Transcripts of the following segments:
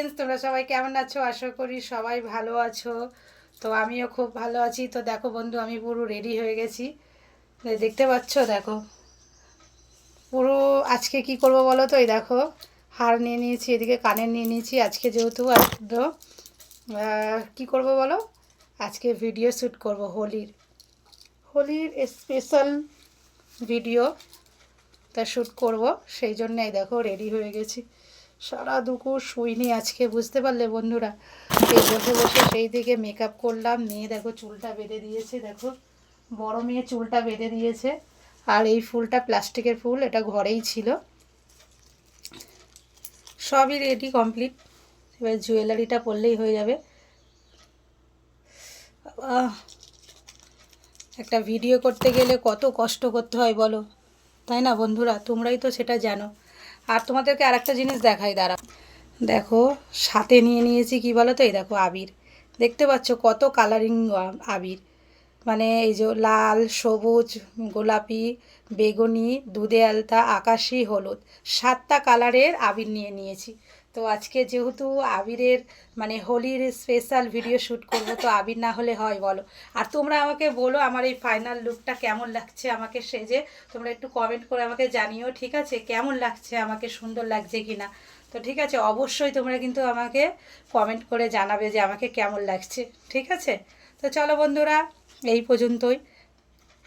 Friends, তোমরা সবাই কেমন আছো? আশা করি সবাই ভালো আছো। তো আমিও খুব ভালো আছি। তো দেখো বন্ধু, আমি পুরো রেডি হয়ে গেছি। দেখতে পাচ্ছ? দেখো পুরো আজকে কি করব বলো তো। এই দেখো, হার নিয়ে নিয়েছি, এদিকে কানের নিয়ে নিয়েছি। আজকে যেহেতু একদম কি করব বলো, আজকে ভিডিও শ্যুট করব হোলির হোলির স্পেশাল ভিডিও, তা শ্যুট করব। সেই জন্য এই দেখো রেডি হয়ে গেছি। সারা দুপুর শুইনি আজকে, বুঝতে পারলে বন্ধুরা। এই বসে বসে সেই দিকে মেকআপ করলাম। মেয়ে দেখো চুলটা বেঁধে দিয়েছে, দেখো বড় মেয়ে চুলটা বেঁধে দিয়েছে। আর এই ফুলটা প্লাস্টিকের ফুল, এটা ঘরেই ছিল। সবই রেডি কমপ্লিট। এবার জুয়েলারিটা পরলেই হয়ে যাবে। একটা ভিডিও করতে গেলে কত কষ্ট করতে হয় বলো, তাই না বন্ধুরা? তোমরাই তো সেটা জানো। আর তোমাদেরকে আরেকটা জিনিস দেখাই, দাঁড়াও। দেখো সাথে নিয়ে নিয়েছি কি বলো তো, এই দেখো আবির। দেখতে পাচ্ছ কত কালারিং আবির, মানে এই যে লাল, সবুজ, গোলাপি, বেগুনি, দুধে আলতা, আকাশি, হলুদ, 7টা কালারের আবির নিয়ে নিয়েছি। তো আজকে যেহেতু আবিরের মানে হোলির স্পেশাল ভিডিও শ্যুট করবো, তো আবির না হলে হয় বলো? আর তোমরা আমাকে বলো আমার এই ফাইনাল লুকটা কেমন লাগছে আমাকে সেজে। তোমরা একটু কমেন্ট করে আমাকে জানিও, ঠিক আছে? কেমন লাগছে আমাকে, সুন্দর লাগছে কি না। তো ঠিক আছে, অবশ্যই তোমরা কিন্তু আমাকে কমেন্ট করে জানাবে যে আমাকে কেমন লাগছে, ঠিক আছে? তো চলো বন্ধুরা, এই পর্যন্তই।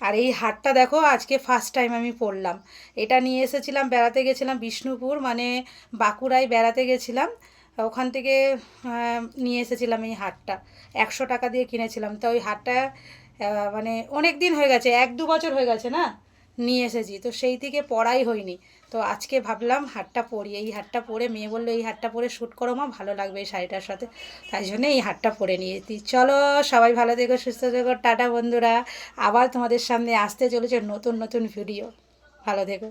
আর এই হারটা দেখো আজকে ফার্স্ট টাইম আমি পরলাম। এটা নিয়ে এসেছিলাম, বেড়াতে গেছিলাম বিষ্ণুপুর, মানে বাঁকুড়ায় বেড়াতে গেছিলাম। ওখান থেকে নিয়ে এসেছিলাম এই হারটা। 100 টাকা দিয়ে কিনেছিলাম। তো ওই হারটা মানে অনেক দিন হয়ে গেছে, 1-2 বছর হয়ে গেছে না নিয়ে এসেছি, তো সেই থেকে পরাই হয়নি। তো আজকে ভাবলাম হারটা পরি। এই হারটা পরে মেয়ে বললো এই হারটা পরে শ্যুট করো মা, ভালো লাগবে এই শাড়িটার সাথে। তাই জন্য এই হারটা পরে নিয়েছি। চলো সবাই ভালো থেকো, সুস্থ থেকো, টাটা বন্ধুরা। আবার তোমাদের সামনে আসতে চলেছে নতুন নতুন ভিডিও। ভালো থেকো।